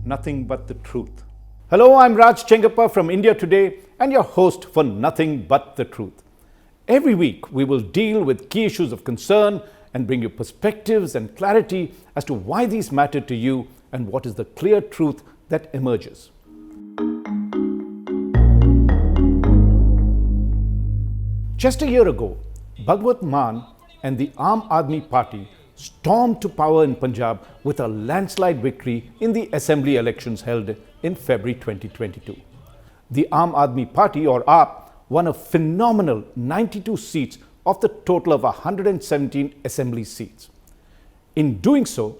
Nothing But the Truth. Hello, I'm Raj Chengappa from India Today and your host for Nothing But the Truth. Every week, we will deal with key issues of concern and bring you perspectives and clarity as to why these matter to you and what is the clear truth that emerges. Just a year ago, Bhagwant Mann and the Aam Aadmi Party stormed to power in Punjab with a landslide victory in the assembly elections held in February 2022. The Aam Aadmi Party, or AAP, won a phenomenal 92 seats of the total of 117 assembly seats. In doing so,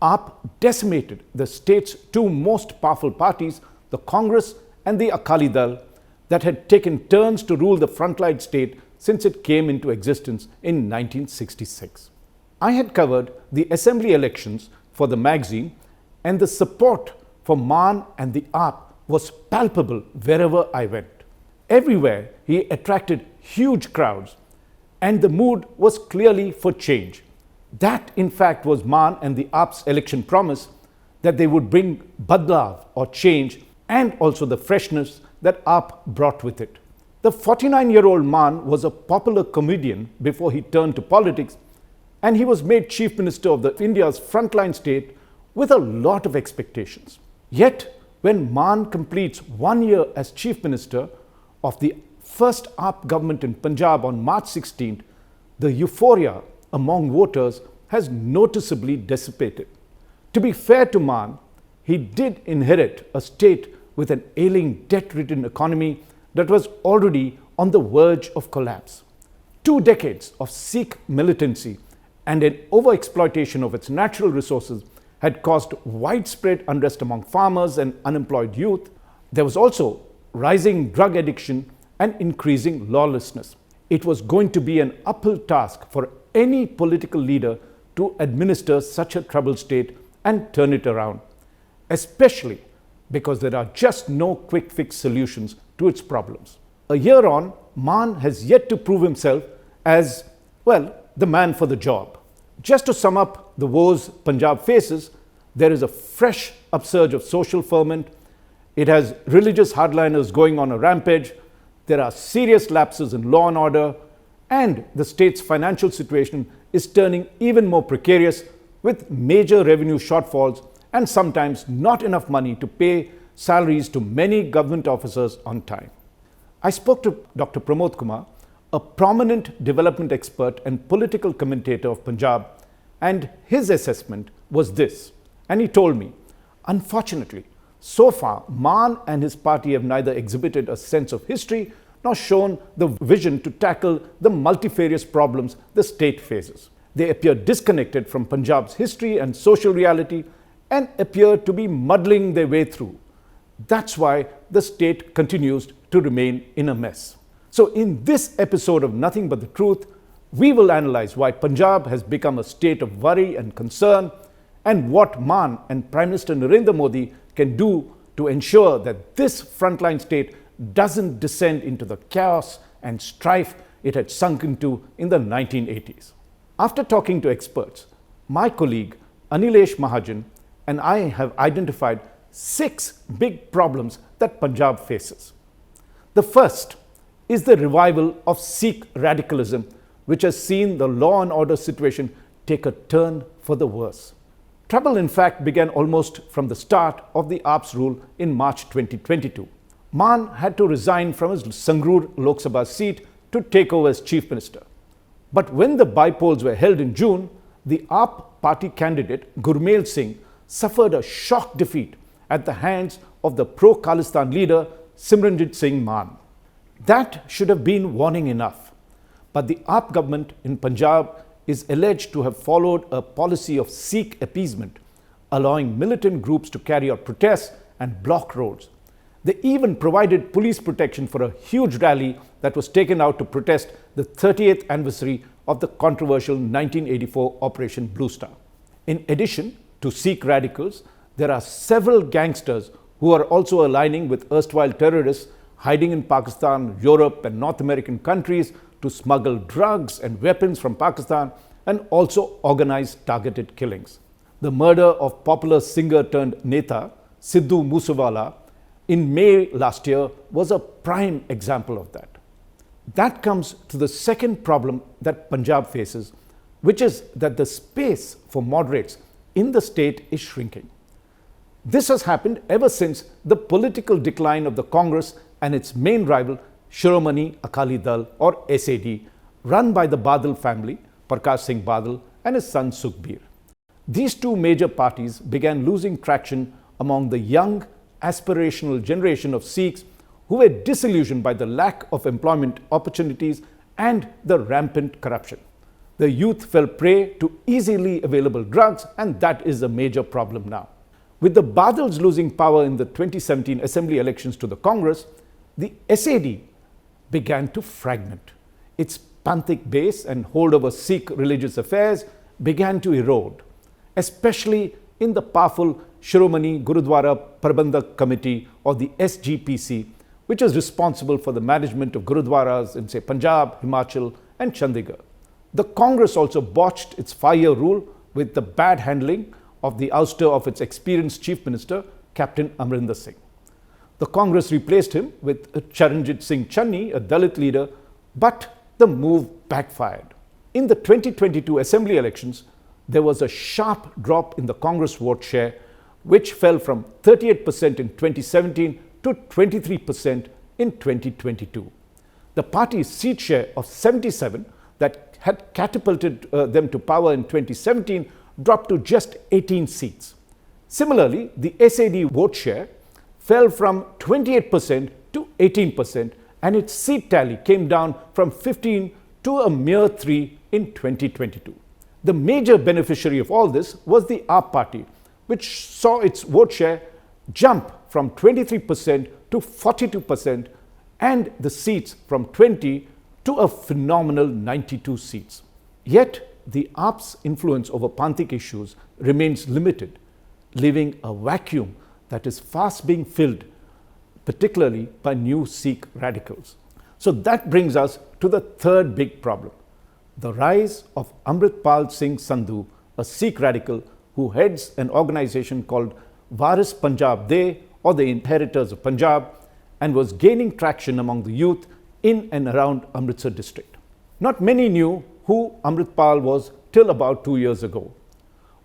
AAP decimated the state's two most powerful parties, the Congress and the Akali Dal, that had taken turns to rule the Frontline state since it came into existence in 1966. I had covered the assembly elections for the magazine, and the support for Mann and the AAP was palpable wherever I went. Everywhere he attracted huge crowds, and the mood was clearly for change. That, in fact, was Mann and the AAP's election promise, that they would bring badlav or change and also the freshness that AAP brought with it. The 49-year-old Mann was a popular comedian before he turned to politics, and he was made Chief Minister of India's frontline state with a lot of expectations. Yet, when Mann completes 1 year as Chief Minister of the first AAP government in Punjab on March 16th, the euphoria among voters has noticeably dissipated. To be fair to Mann, he did inherit a state with an ailing, debt-ridden economy that was already on the verge of collapse. 2 decades of Sikh militancy and an overexploitation of its natural resources had caused widespread unrest among farmers and unemployed youth. There was also rising drug addiction and increasing lawlessness. It was going to be an uphill task for any political leader to administer such a troubled state and turn it around, especially because there are just no quick fix solutions to its problems. A year on, Mann has yet to prove himself as, well, the man for the job. Just to sum up the woes Punjab faces, there is a fresh upsurge of social ferment. It has religious hardliners going on a rampage. There are serious lapses in law and order, and the state's financial situation is turning even more precarious with major revenue shortfalls and sometimes not enough money to pay salaries to many government officers on time. I spoke to Dr. Pramod Kumar, a prominent development expert and political commentator of Punjab, and his assessment was this. And he told me, unfortunately, so far, Mann and his party have neither exhibited a sense of history nor shown the vision to tackle the multifarious problems the state faces. They appear disconnected from Punjab's history and social reality and appear to be muddling their way through. That's why the state continues to remain in a mess. So in this episode of Nothing But the Truth, we will analyze why Punjab has become a state of worry and concern, and what Mann and Prime Minister Narendra Modi can do to ensure that this frontline state doesn't descend into the chaos and strife it had sunk into in the 1980s. After talking to experts, my colleague Anilesh Mahajan and I have identified 6 big problems that Punjab faces. The first is the revival of Sikh radicalism, which has seen the law and order situation take a turn for the worse. Trouble, in fact, began almost from the start of the AAP's rule in March 2022. Mann had to resign from his Sangrur Lok Sabha seat to take over as Chief Minister. But when the by-polls were held in June, the AAP party candidate Gurmail Singh suffered a shock defeat at the hands of the pro-Khalistan leader Simranjit Singh Mann. That should have been warning enough. But the AAP government in Punjab is alleged to have followed a policy of Sikh appeasement, allowing militant groups to carry out protests and block roads. They even provided police protection for a huge rally that was taken out to protest the 38th anniversary of the controversial 1984 Operation Blue Star. In addition to Sikh radicals, there are several gangsters who are also aligning with erstwhile terrorists hiding in Pakistan, Europe, and North American countries to smuggle drugs and weapons from Pakistan and also organize targeted killings. The murder of popular singer turned Neta Sidhu Moosewala, in May last year was a prime example of that. That comes to the second problem that Punjab faces, which is that the space for moderates in the state is shrinking. This has happened ever since the political decline of the Congress and its main rival, Shiromani Akali Dal or SAD, run by the Badal family, Prakash Singh Badal and his son Sukhbir. These two major parties began losing traction among the young, aspirational generation of Sikhs who were disillusioned by the lack of employment opportunities and the rampant corruption. The youth fell prey to easily available drugs, and that is a major problem now. With the Badals losing power in the 2017 assembly elections to the Congress, the SAD began to fragment. Its Panthik base and hold over Sikh religious affairs began to erode, especially in the powerful Shiromani Gurudwara Prabandhak Committee or the SGPC, which is responsible for the management of Gurudwaras in, say, Punjab, Himachal and Chandigarh. The Congress also botched its 5-year rule with the bad handling of the ouster of its experienced Chief Minister, Captain Amritpal Singh. The Congress replaced him with Charanjit Singh Channi, a Dalit leader, but the move backfired. In the 2022 assembly elections, there was a sharp drop in the Congress vote share, which fell from 38% in 2017 to 23% in 2022. The party's seat share of 77 that had catapulted them to power in 2017 dropped to just 18 seats. Similarly, the SAD vote share fell from 28% to 18%, and its seat tally came down from 15 to a mere 3 in 2022. The major beneficiary of all this was the AAP party, which saw its vote share jump from 23% to 42% and the seats from 20 to a phenomenal 92 seats. Yet, the AAP's influence over Panthik issues remains limited, leaving a vacuum that is fast being filled, particularly by new Sikh radicals. So that brings us to the third big problem, the rise of Amritpal Singh Sandhu, a Sikh radical who heads an organization called Waris Punjab De, or the Inheritors of Punjab, and was gaining traction among the youth in and around Amritsar district. Not many knew who Amritpal was till about 2 years ago.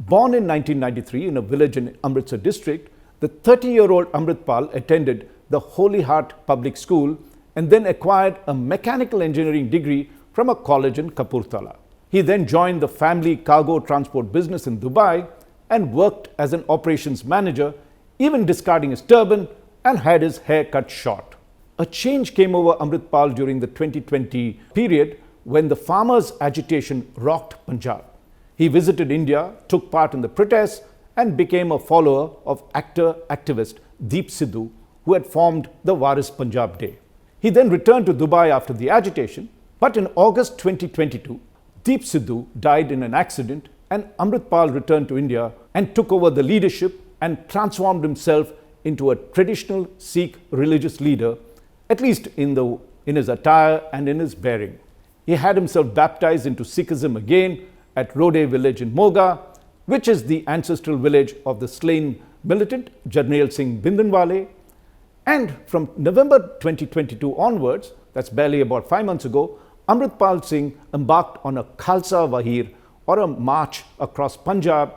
Born in 1993 in a village in Amritsar district, the 30-year-old Amritpal attended the Holy Heart Public School and then acquired a mechanical engineering degree from a college in Kapurthala. He then joined the family cargo transport business in Dubai and worked as an operations manager, even discarding his turban and had his hair cut short. A change came over Amritpal during the 2020 period when the farmers' agitation rocked Punjab. He visited India, took part in the protests, and became a follower of actor-activist Deep Sidhu, who had formed the Waris Punjab Day. He then returned to Dubai after the agitation, but in August 2022, Deep Sidhu died in an accident and Amritpal returned to India and took over the leadership and transformed himself into a traditional Sikh religious leader, at least in his attire and in his bearing. He had himself baptized into Sikhism again at Rode village in Moga, which is the ancestral village of the slain militant Jarnail Singh Bhindranwale. And from November 2022 onwards, that's barely about 5 months ago, Amritpal Singh embarked on a Khalsa Wahir, or a march across Punjab,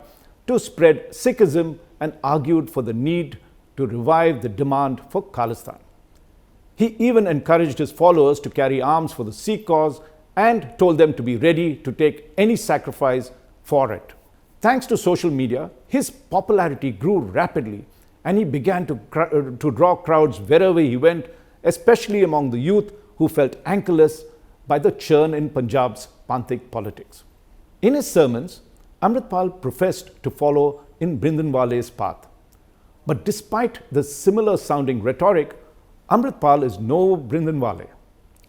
to spread Sikhism and argued for the need to revive the demand for Khalistan. He even encouraged his followers to carry arms for the Sikh cause and told them to be ready to take any sacrifice for it. Thanks to social media, his popularity grew rapidly and he began to draw crowds wherever he went, especially among the youth who felt anchorless by the churn in Punjab's Panthik politics. In his sermons, Amritpal professed to follow in Bhindranwale's path. But despite the similar sounding rhetoric, Amritpal is no Bhindranwale.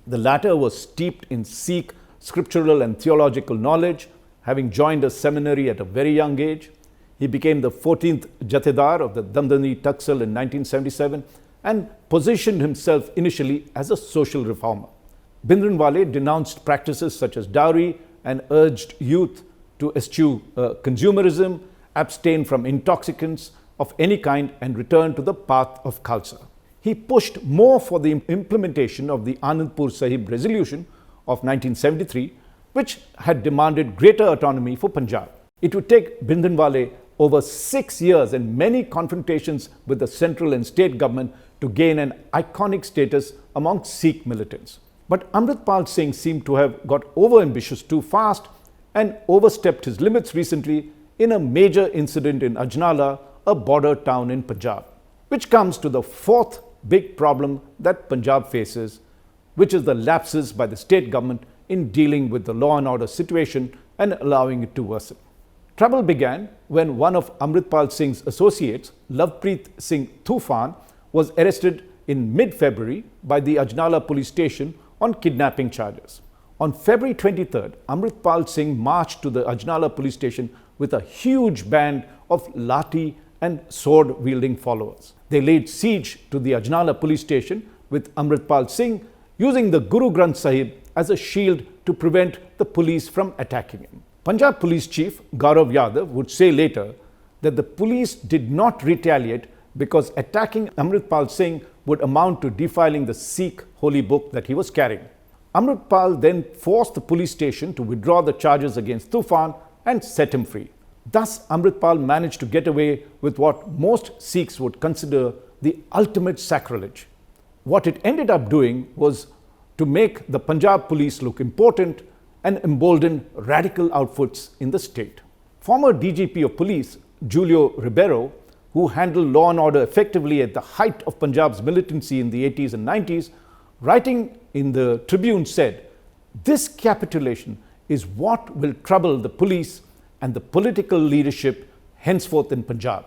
The latter was steeped in Sikh scriptural and theological knowledge, having joined a seminary at a very young age. He became the 14th Jathedar of the Damdani Taksal in 1977 and positioned himself initially as a social reformer. Bhindranwale denounced practices such as dowry and urged youth to eschew consumerism, abstain from intoxicants, of any kind and return to the path of Khalsa. He pushed more for the implementation of the Anandpur Sahib Resolution of 1973, which had demanded greater autonomy for Punjab. It would take Bhindranwale over 6 years and many confrontations with the central and state government to gain an iconic status among Sikh militants. But Amritpal Singh seemed to have got over-ambitious too fast and overstepped his limits recently in a major incident in Ajnala, a border town in Punjab. Which comes to the fourth big problem that Punjab faces, which is the lapses by the state government in dealing with the law and order situation and allowing it to worsen. Trouble began when one of Amritpal Singh's associates, Lovepreet Singh Tufan, was arrested in mid-February by the Ajnala police station on kidnapping charges. On February 23rd, Amritpal Singh marched to the Ajnala police station with a huge band of lathi and sword-wielding followers. They laid siege to the Ajnala police station with Amritpal Singh using the Guru Granth Sahib as a shield to prevent the police from attacking him. Punjab Police Chief Gaurav Yadav would say later that the police did not retaliate because attacking Amritpal Singh would amount to defiling the Sikh holy book that he was carrying. Amritpal then forced the police station to withdraw the charges against Tufan and set him free. Thus, Amritpal managed to get away with what most Sikhs would consider the ultimate sacrilege. What it ended up doing was to make the Punjab police look important and embolden radical outfits in the state. Former DGP of Police Julio Ribeiro, who handled law and order effectively at the height of Punjab's militancy in the 80s and 90s, writing in the Tribune said, "This capitulation is what will trouble the police and the political leadership henceforth in Punjab."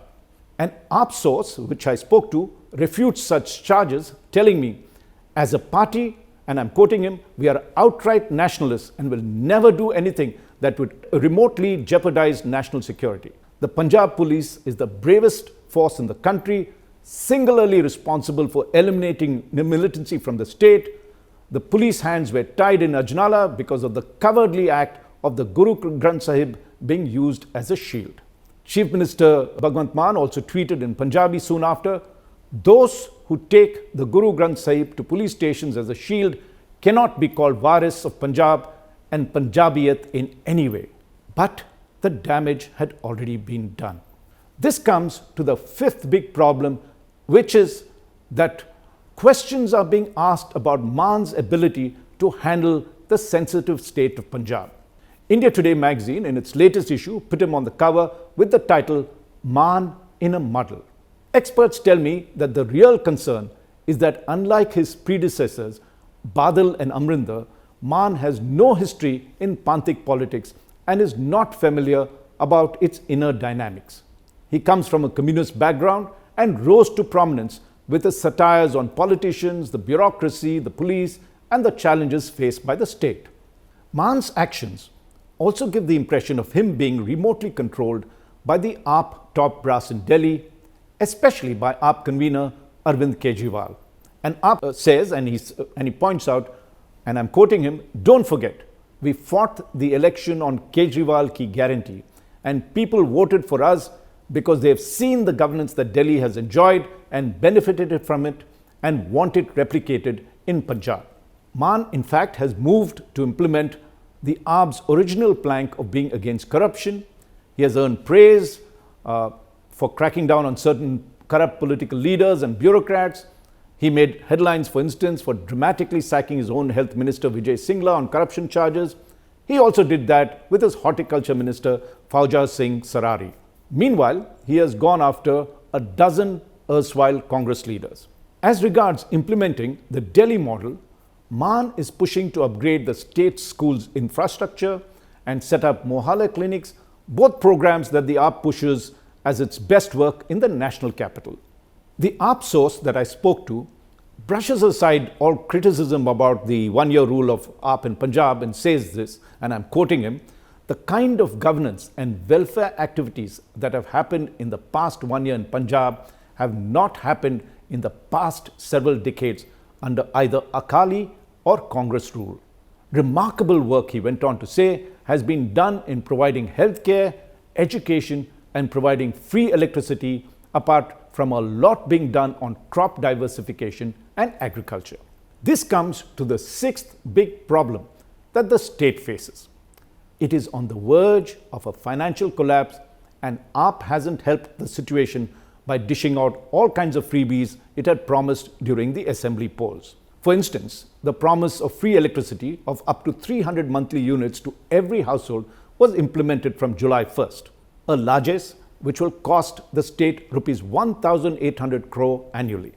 An AAP source, which I spoke to, refutes such charges, telling me, "As a party," and I'm quoting him, "we are outright nationalists and will never do anything that would remotely jeopardize national security. The Punjab police is the bravest force in the country, singularly responsible for eliminating militancy from the state. The police hands were tied in Ajnala because of the cowardly act of the Guru Granth Sahib being used as a shield." Chief Minister Bhagwant Mann also tweeted in Punjabi soon after, "Those who take the Guru Granth Sahib to police stations as a shield cannot be called waris of Punjab and Punjabiyat in any way." But the damage had already been done. This comes to the fifth big problem, which is that questions are being asked about Mann's ability to handle the sensitive state of Punjab. India Today magazine, in its latest issue, put him on the cover with the title, "Mann in a Muddle." Experts tell me that the real concern is that unlike his predecessors, Badal and Amrinder, Mann has no history in Panthic politics and is not familiar about its inner dynamics. He comes from a communist background and rose to prominence with his satires on politicians, the bureaucracy, the police, and the challenges faced by the state. Mann's actions also give the impression of him being remotely controlled by the AAP top brass in Delhi, especially by AAP convener Arvind Kejriwal. And AAP says, and he points out, and I'm quoting him, "Don't forget, we fought the election on Kejriwal ki guarantee, and people voted for us because they've seen the governance that Delhi has enjoyed and benefited from it and want it replicated in Punjab." Mann, in fact, has moved to implement the AAP's original plank of being against corruption. He has earned praise for cracking down on certain corrupt political leaders and bureaucrats. He made headlines, for instance, for dramatically sacking his own health minister Vijay Singla on corruption charges. He also did that with his horticulture minister Fauja Singh Sarari. Meanwhile, he has gone after a dozen erstwhile Congress leaders. As regards implementing the Delhi model, Mann is pushing to upgrade the state schools' infrastructure and set up Mohalla clinics, both programs that the AAP pushes as its best work in the national capital. The AAP source that I spoke to brushes aside all criticism about the one-year rule of AAP in Punjab and says this, and I'm quoting him, "The kind of governance and welfare activities that have happened in the past 1 year in Punjab have not happened in the past several decades under either Akali or Congress rule. Remarkable work," he went on to say, "has been done in providing healthcare, education, and providing free electricity apart from a lot being done on crop diversification and agriculture. This comes to the sixth big problem that the state faces. It is on the verge of a financial collapse, and AAP hasn't helped the situation by dishing out all kinds of freebies it had promised during the assembly polls. For instance, the promise of free electricity of up to 300 monthly units to every household was implemented from July 1st, a largesse which will cost the state rupees 1,800 crore annually.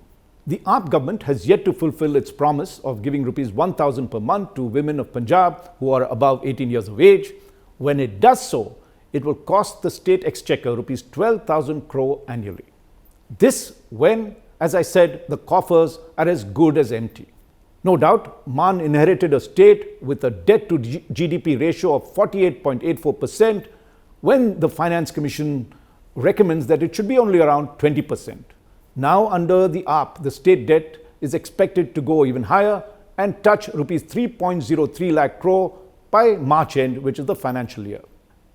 The AAP government has yet to fulfill its promise of giving rupees 1,000 per month to women of Punjab who are above 18 years of age. When it does so, it will cost the state exchequer rupees 12,000 crore annually. This when, as I said, the coffers are as good as empty. No doubt, Mann inherited a state with a debt to GDP ratio of 48.84% when the Finance Commission recommends that it should be only around 20%. Now, under the AAP, the state debt is expected to go even higher and touch rupees 3.03 lakh crore by March end, which is the financial year.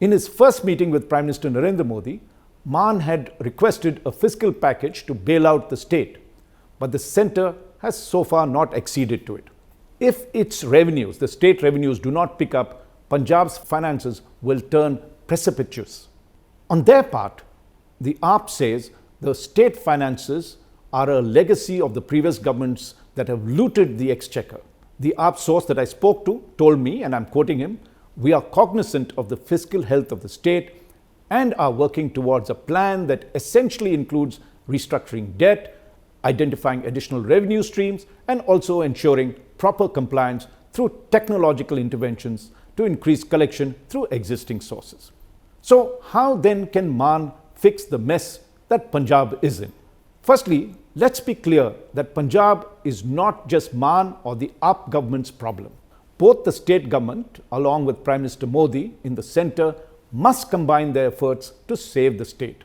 In his first meeting with Prime Minister Narendra Modi, Mann had requested a fiscal package to bail out the state, but the centre has so far not acceded to it. If its revenues, the state revenues, do not pick up, Punjab's finances will turn precipitous. On their part, the AAP says the state finances are a legacy of the previous governments that have looted the exchequer. The AAP source that I spoke to told me, and I'm quoting him, "We are cognizant of the fiscal health of the state and are working towards a plan that essentially includes restructuring debt, identifying additional revenue streams, and also ensuring proper compliance through technological interventions to increase collection through existing sources." So how then can Mann fix the mess that Punjab is in? Firstly, let's be clear that Punjab is not just Mann or the AAP government's problem. Both the state government, along with Prime Minister Modi in the centre, must combine their efforts to save the state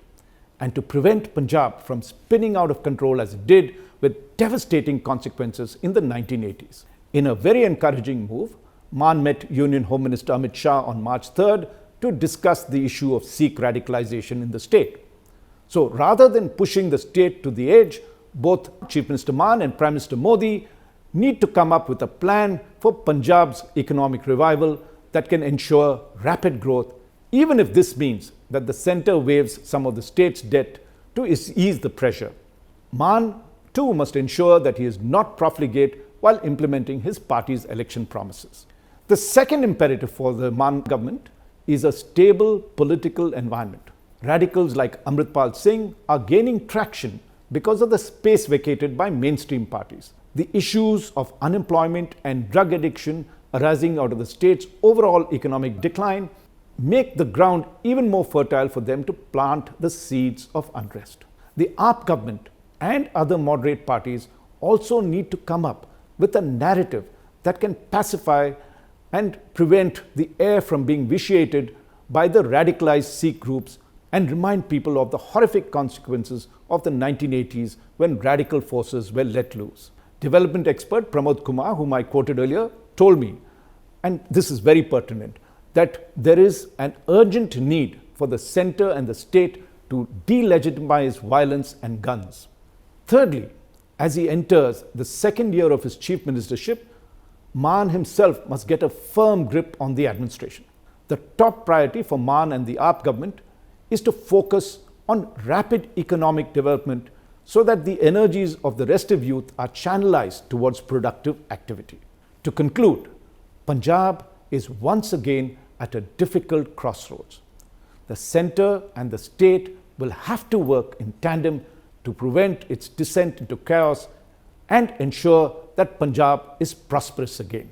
and to prevent Punjab from spinning out of control as it did, with devastating consequences in the 1980s. In a very encouraging move, Mann met Union Home Minister Amit Shah on March 3rd to discuss the issue of Sikh radicalisation in the state. So rather than pushing the state to the edge, both Chief Minister Mann and Prime Minister Modi need to come up with a plan for Punjab's economic revival that can ensure rapid growth, even if this means that the centre waives some of the state's debt to ease the pressure. Mann too must ensure that he is not profligate while implementing his party's election promises. The second imperative for the Mann government is a stable political environment. Radicals like Amritpal Singh are gaining traction because of the space vacated by mainstream parties. The issues of unemployment and drug addiction arising out of the state's overall economic decline make the ground even more fertile for them to plant the seeds of unrest. The AAP government and other moderate parties also need to come up with a narrative that can pacify and prevent the air from being vitiated by the radicalized Sikh groups and remind people of the horrific consequences of the 1980s when radical forces were let loose. Development expert Pramod Kumar, whom I quoted earlier, told me, and this is very pertinent, that there is an urgent need for the centre and the state to delegitimize violence and guns. Thirdly, as he enters the second year of his chief ministership, Mann himself must get a firm grip on the administration. The top priority for Mann and the AAP government is to focus on rapid economic development so that the energies of the restive youth are channelized towards productive activity. To conclude, Punjab is once again at a difficult crossroads. The centre and the state will have to work in tandem to prevent its descent into chaos and ensure that Punjab is prosperous again.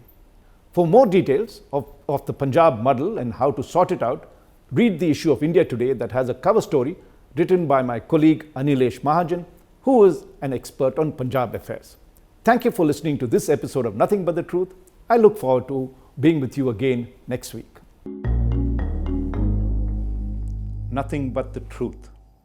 For more details of the Punjab muddle and how to sort it out, read the issue of India Today that has a cover story written by my colleague Anilesh Mahajan, who is an expert on Punjab affairs. Thank you for listening to this episode of Nothing But the Truth. I look forward to being with you again next week. Nothing but the truth.